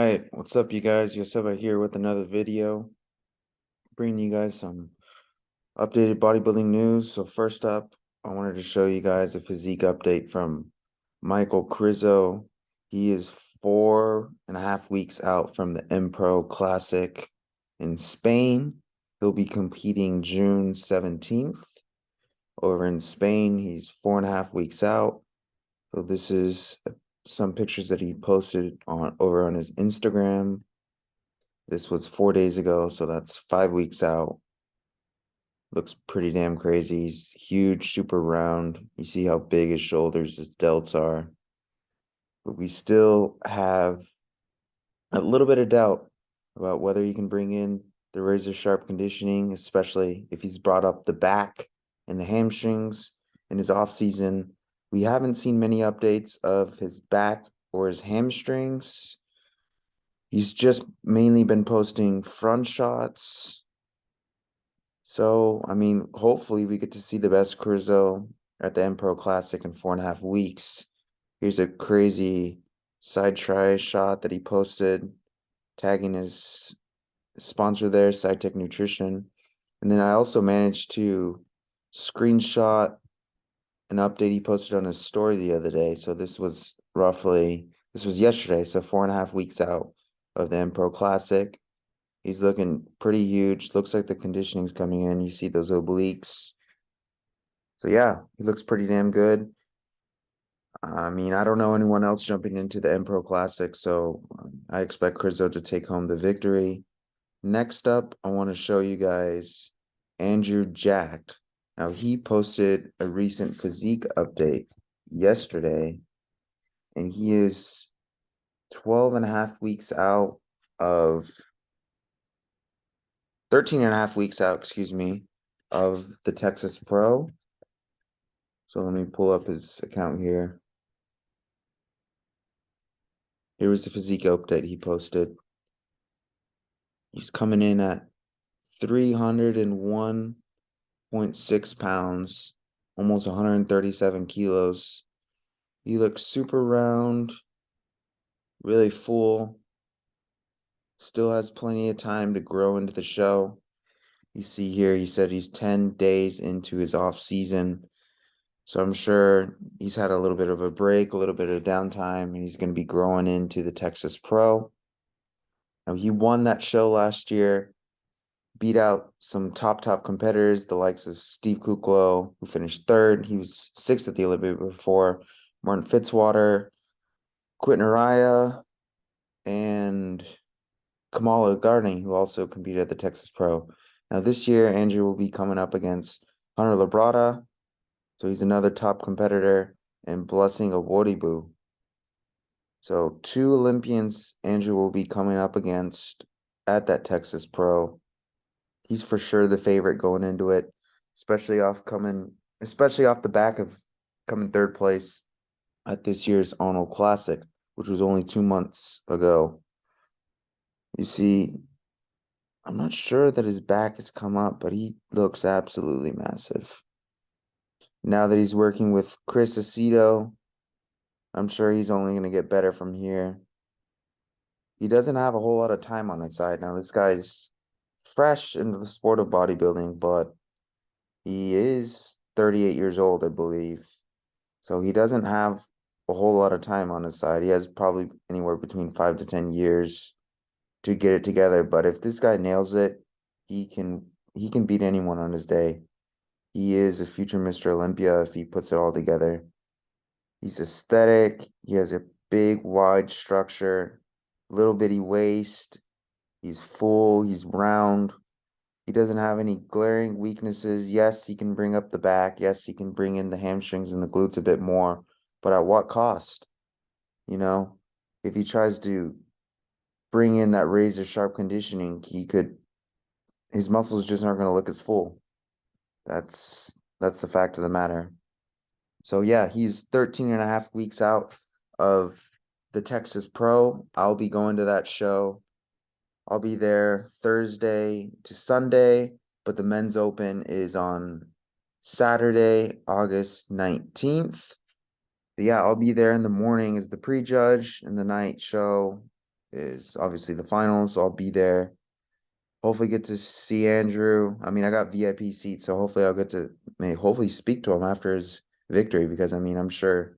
right, what's up, you guys? Mostafa here with another video, bringing you guys some updated bodybuilding news. So first up, I wanted to show you guys a physique update from Michal Krizo. He is 4.5 weeks out from the Empro Classic in Spain. He'll be competing June 17th over in Spain. He's 4.5 weeks out. So this is some pictures that he posted over on his Instagram. This was 4 days ago, so that's 5 weeks out. Looks pretty damn crazy. He's huge, super round. You see how big his shoulders, his delts are. But we still have a little bit of doubt about whether he can bring in the razor sharp conditioning, especially if he's brought up the back and the hamstrings in his off season. We haven't seen many updates of his back or his hamstrings. He's just mainly been posting front shots. So, I mean, hopefully we get to see the best Krizo at the Empro Classic in 4.5 weeks. Here's a crazy side try shot that he posted, tagging his sponsor there, SciTech Nutrition. And then I also managed to screenshot an update he posted on his story the other day. So this was yesterday, so 4.5 weeks out of the Empro Classic. He's looking pretty huge. Looks like the conditioning's coming in. You see those obliques. So yeah, he looks pretty damn good. I mean, I don't know anyone else jumping into the Empro Classic, so I expect Krizo to take home the victory. Next up, I want to show you guys Andrew Jacked. Now, he posted a recent physique update yesterday, and he is 12.5 weeks out of 13.5 weeks out, excuse me, of the Texas Pro. So let me pull up his account here. Here was the physique update he posted. He's coming in at 301.6 pounds, almost 137 kilos. He looks super round, really full. Still has plenty of time to grow into the show. You see here, he said he's 10 days into his off season. So I'm sure he's had a little bit of a break, a little bit of downtime, and he's going to be growing into the Texas Pro. Now, he won that show last year, beat out some top competitors, the likes of Steve Kuklo, who finished third. He was sixth at the Olympic before, Martin Fitzwater, Quentin Araya, and Kamala Gardning, who also competed at the Texas Pro. Now, this year, Andrew will be coming up against Hunter Labrada, so he's another top competitor, and Blessing Awodibu. So 2 Olympians Andrew will be coming up against at that Texas Pro. He's for sure the favorite going into it, especially off the back of coming third place at this year's Arnold Classic, which was only 2 months ago. You see, I'm not sure that his back has come up, but he looks absolutely massive. Now that he's working with Chris Aceto, I'm sure he's only going to get better from here. He doesn't have a whole lot of time on his side. Now, this guy's fresh into the sport of bodybuilding, but he is 38 years old, I believe. So he doesn't have a whole lot of time on his side. He has probably anywhere between 5 to 10 years to get it together. But if this guy nails it, he can beat anyone on his day. He is a future Mr. Olympia if he puts it all together. He's aesthetic. He has a big, wide structure, little bitty waist. He's full. He's round. He doesn't have any glaring weaknesses. Yes, he can bring up the back. Yes, he can bring in the hamstrings and the glutes a bit more. But at what cost? You know, if he tries to bring in that razor sharp conditioning, his muscles just aren't going to look as full. That's the fact of the matter. So yeah, he's 13.5 weeks out of the Texas Pro. I'll be going to that show. I'll be there Thursday to Sunday, but the men's open is on Saturday, August 19th. But yeah, I'll be there in the morning as the prejudge, and the night show is obviously the finals. I'll be there. Hopefully get to see Andrew. I mean, I got VIP seats, so hopefully I'll get to hopefully speak to him after his victory because I mean, I'm sure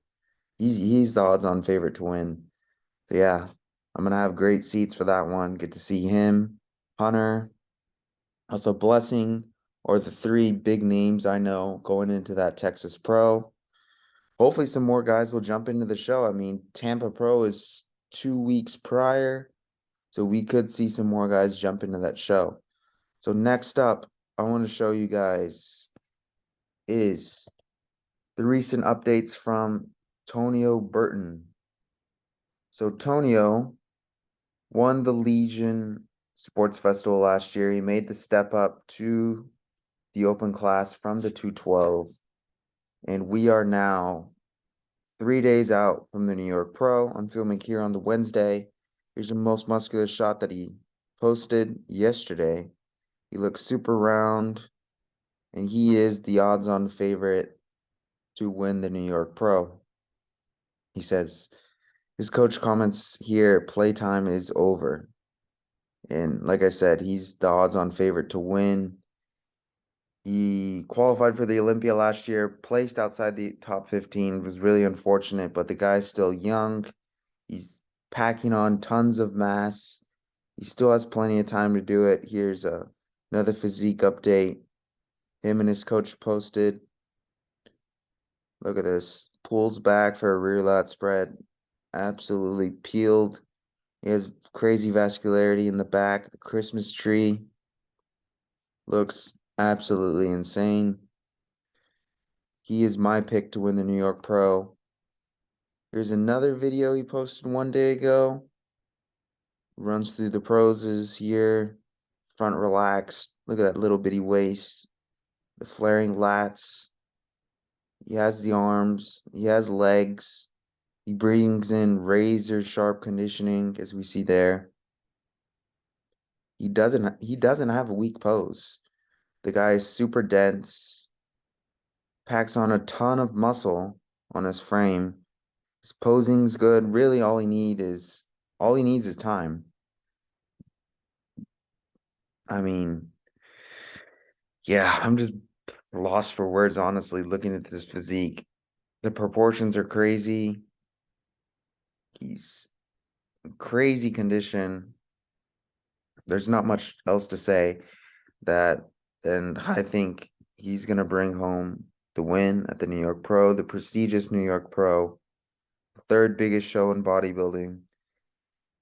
he's the odds-on favorite to win. So yeah, I'm gonna have great seats for that one. Get to see him, Hunter, also Blessing, or the three big names I know going into that Texas Pro. Hopefully some more guys will jump into the show. I mean, Tampa Pro is 2 weeks prior, so we could see some more guys jump into that show. So next up, I want to show you guys is the recent updates from Tonio Burton. So Tonio won the Legion Sports Festival last year. He made the step up to the open class from the 212. And we are now 3 days out from the New York Pro. I'm filming here on the Wednesday. Here's the most muscular shot that he posted yesterday. He looks super round, and he is the odds-on favorite to win the New York Pro. He says his coach comments here, playtime is over. And like I said, he's the odds-on favorite to win. He qualified for the Olympia last year, placed outside the top 15, it was really unfortunate, but the guy's still young. He's packing on tons of mass. He still has plenty of time to do it. Here's another physique update. Him and his coach posted. Look at this. Pulls back for a rear lat spread. Absolutely peeled. He has crazy vascularity in the back. The Christmas tree looks absolutely insane. He is my pick to win the New York Pro. Here's another video he posted 1 day ago. Runs through the poses here. Front relaxed. Look at that little bitty waist. The flaring lats. He has the arms. He has legs. He brings in razor sharp conditioning, as we see there. He doesn't have a weak pose. The guy is super dense. Packs on a ton of muscle on his frame. His posing's good. Really all he needs is time. I mean, yeah, I'm just lost for words, honestly, looking at this physique. The proportions are crazy. He's crazy condition. There's not much else to say that then I think he's gonna bring home the win at the New York Pro, the prestigious New York Pro, third biggest show in bodybuilding.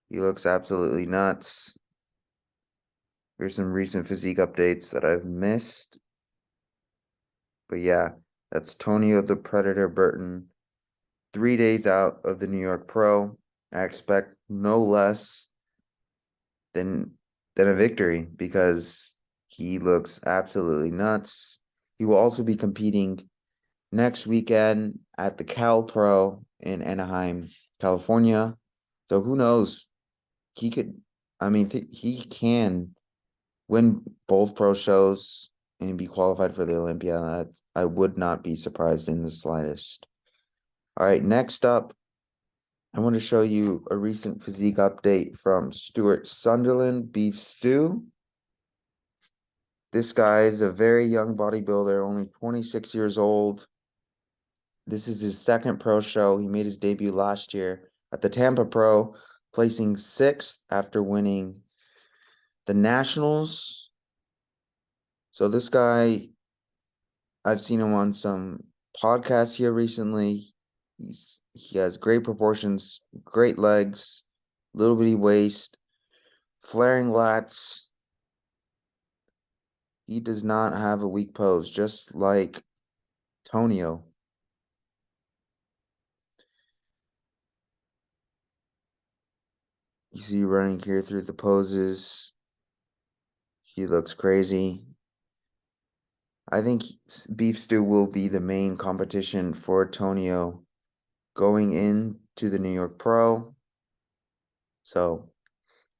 He looks absolutely nuts. Here's some recent physique updates that I've missed. But yeah, that's Tonio the Predator Burton. 3 days out of the New York Pro. I expect no less than a victory because he looks absolutely nuts. He will also be competing next weekend at the Cal Pro in Anaheim, California. So who knows? He could, I mean, he can win both pro shows and be qualified for the Olympia. I would not be surprised in the slightest. All right, next up, I want to show you a recent physique update from Stuart Sunderland, Beef Stew. This guy is a very young bodybuilder, only 26 years old. This is his second pro show. He made his debut last year at the Tampa Pro, placing 6th after winning the Nationals. So this guy, I've seen him on some podcasts here recently. He has great proportions, great legs, little bitty waist, flaring lats. He does not have a weak pose, just like Tonio. You see running here through the poses. He looks crazy. I think Beef Stew will be the main competition for Tonio going into the New York Pro. So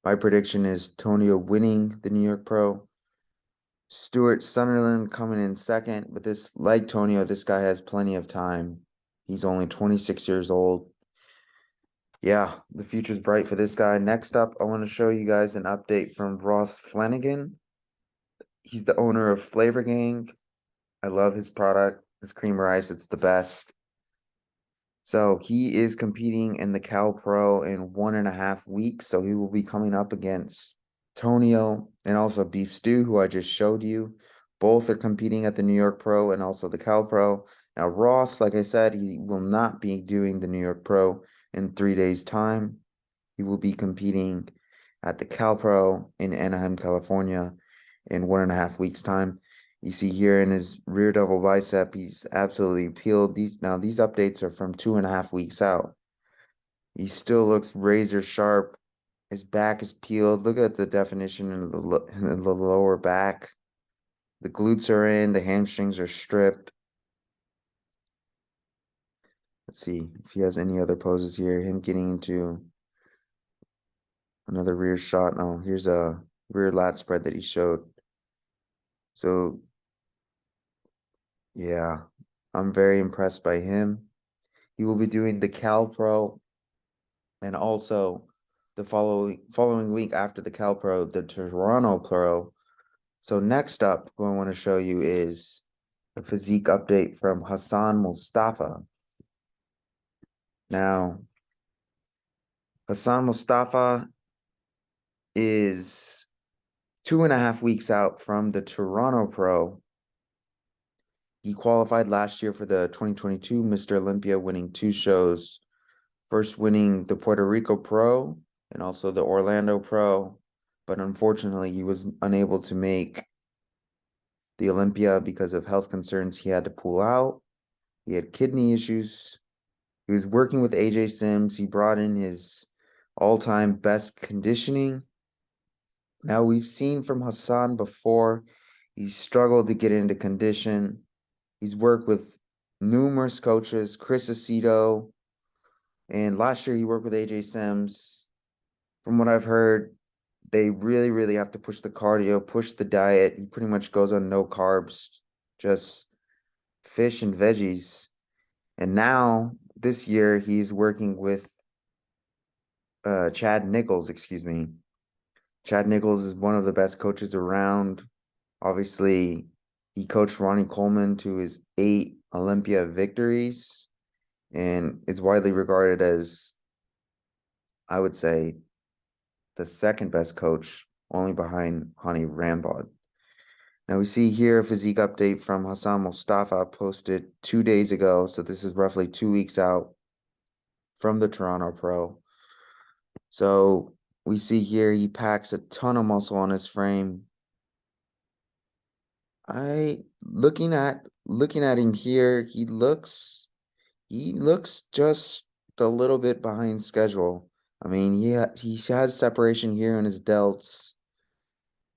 my prediction is Tonio winning the New York Pro. Stuart Sunderland coming in second, but like Tonio, this guy has plenty of time. He's only 26 years old. Yeah, the future's bright for this guy. Next up, I want to show you guys an update from Ross Flanagan. He's the owner of Flavor Gang. I love his product, his creamer ice. It's the best. So he is competing in the Cal Pro in 1.5 weeks. So he will be coming up against Tonio and also Beef Stew, who I just showed you. Both are competing at the New York Pro and also the Cal Pro. Now, Ross, like I said, he will not be doing the New York Pro in 3 days' time. He will be competing at the Cal Pro in Anaheim, California in 1.5 weeks' time. You see here in his rear double bicep, he's absolutely peeled. These updates are from 2.5 weeks out. He still looks razor sharp. His back is peeled. Look at the definition in the lower back. The glutes are in, the hamstrings are stripped. Let's see if he has any other poses here. Him getting into another rear shot. No, here's a rear lat spread that he showed. So, yeah, I'm very impressed by him. He will be doing the Cal Pro and also the following week after the Cal Pro, the Toronto Pro. So next up, what I want to show you is a physique update from Hassan Mostafa. Now, Hassan Mostafa is 2.5 weeks out from the Toronto Pro. He qualified last year for the 2022 Mr. Olympia, winning 2 shows. First winning the Puerto Rico Pro and also the Orlando Pro, but unfortunately he was unable to make the Olympia because of health concerns. He had to pull out. He had kidney issues. He was working with AJ Sims. He brought in his all-time best conditioning. Now we've seen from Hassan before, he struggled to get into condition. He's worked with numerous coaches, Chris Aceto, and last year he worked with AJ Sims. From what I've heard, they really, really have to push the cardio, push the diet. He pretty much goes on no carbs, just fish and veggies. And now this year he's working with Chad Nichols, excuse me. Chad Nichols is one of the best coaches around. Obviously, he coached Ronnie Coleman to his 8 Olympia victories and is widely regarded as, I would say, the second best coach, only behind Hani Rambod. Now we see here a physique update from Hassan Mostafa posted 2 days ago. So this is roughly 2 weeks out from the Toronto Pro. So we see here he packs a ton of muscle on his frame. Looking at him here, he looks just a little bit behind schedule. I mean, he has separation here in his delts.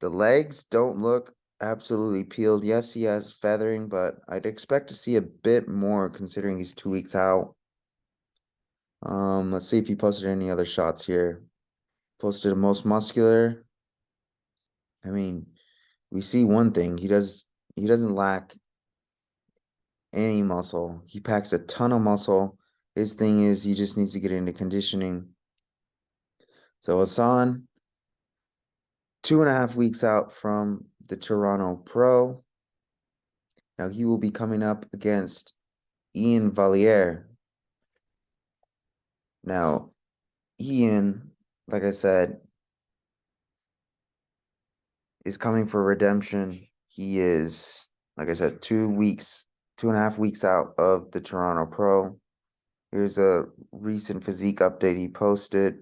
The legs don't look absolutely peeled. Yes, he has feathering, but I'd expect to see a bit more considering he's 2 weeks out. Let's see if he posted any other shots here. Posted a most muscular. I mean, we see one thing. He doesn't lack any muscle. He packs a ton of muscle. His thing is he just needs to get into conditioning. So Hassan, 2.5 weeks out from the Toronto Pro. Now he will be coming up against Iain Valliere. Now, Iain, like I said, is coming for redemption. He is, like I said, 2.5 weeks out of the Toronto Pro. Here's a recent physique update he posted.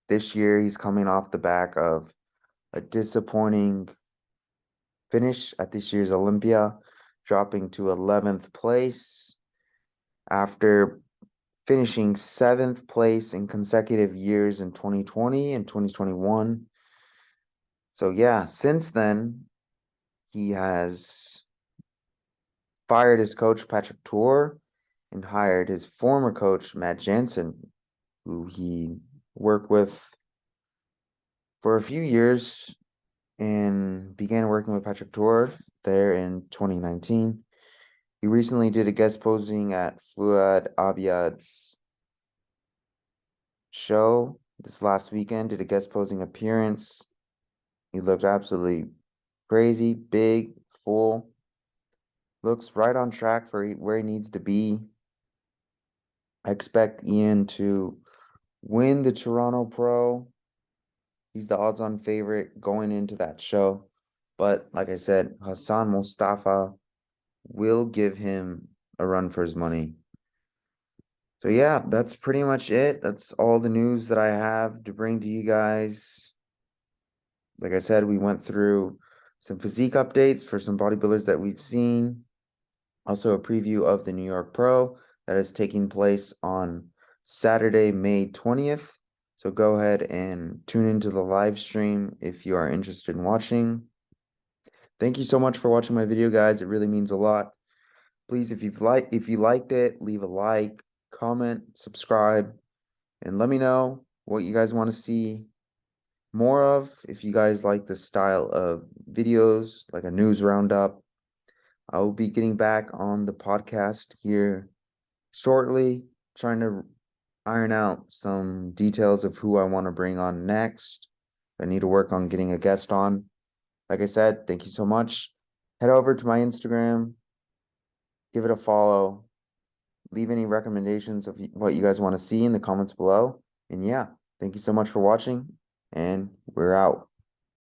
This year, he's coming off the back of a disappointing finish at this year's Olympia, dropping to 11th place after finishing 7th place in consecutive years in 2020 and 2021. So yeah, since then, he has fired his coach, Patrick Tour, and hired his former coach, Matt Jansen, who he worked with for a few years and began working with Patrick Tour there in 2019. He recently did a guest posing at Fuad Abiad's show this last weekend, did a guest posing appearance. He looked absolutely crazy, big, full. Looks right on track for where he needs to be. I expect Iain to win the Toronto Pro. He's the odds-on favorite going into that show. But like I said, Hassan Mostafa will give him a run for his money. So yeah, that's pretty much it. That's all the news that I have to bring to you guys. Like I said, we went through some physique updates for some bodybuilders that we've seen. Also a preview of the New York Pro that is taking place on Saturday, May 20th. So go ahead and tune into the live stream if you are interested in watching. Thank you so much for watching my video, guys. It really means a lot. Please, if you liked it, leave a like, comment, subscribe, and let me know what you guys want to see more of. If you guys like this style of videos, like a news roundup, I will be getting back on the podcast here shortly, trying to iron out some details of who I want to bring on next. I need to work on getting a guest on. Like I said, thank you so much. Head over to my Instagram, give it a follow, leave any recommendations of what you guys want to see in the comments below. And yeah, thank you so much for watching, and we're out.